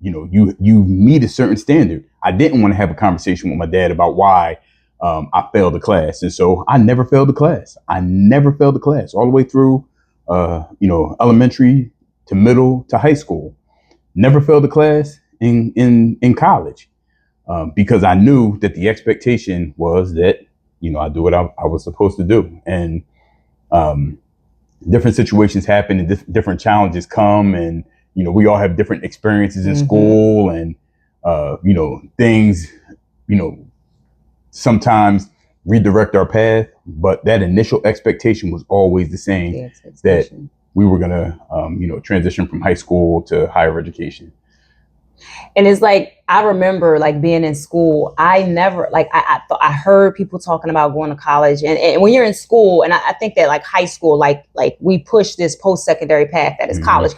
you meet a certain standard. I didn't want to have a conversation with my dad about why I failed the class. And so I never failed the class. I never failed the class all the way through, elementary to middle to high school. Never failed the class in college because I knew that the expectation was that, I do what I was supposed to do. And different situations happen and different challenges come. And, we all have different experiences in school and, things, sometimes redirect our path. But that initial expectation was always the same, that we were going to, transition from high school to higher education. And it's like, I remember like being in school, I never, like, I heard people talking about going to college and when you're in school, and I think that like high school, like we push this post-secondary path that is college,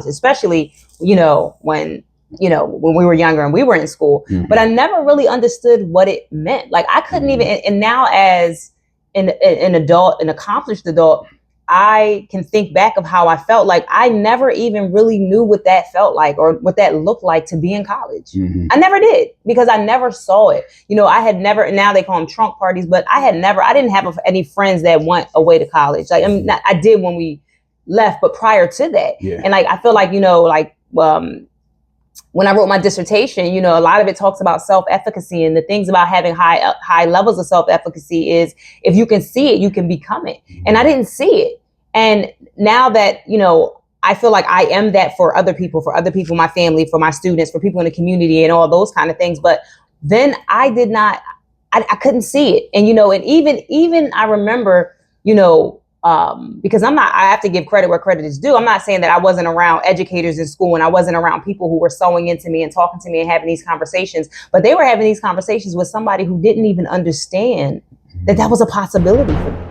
especially, when we were younger and we were in school, but I never really understood what it meant. Like I couldn't even, and now as an adult, an accomplished adult, I can think back of how I felt. Like I never even really knew what that felt like or what that looked like to be in college. I never did because I never saw it. I had never, now they call them trunk parties, but I didn't have any friends that went away to college. Like I did when we left, but prior to that. And like, I feel like, when I wrote my dissertation, a lot of it talks about self-efficacy, and the things about having high levels of self-efficacy is if you can see it, you can become it. And I didn't see it. And now that, I feel like I am that for other people, my family, for my students, for people in the community and all those kind of things. But then I couldn't see it. And, and even I remember, because I have to give credit where credit is due. I'm not saying that I wasn't around educators in school and I wasn't around people who were sewing into me and talking to me and having these conversations, but they were having these conversations with somebody who didn't even understand that was a possibility for me.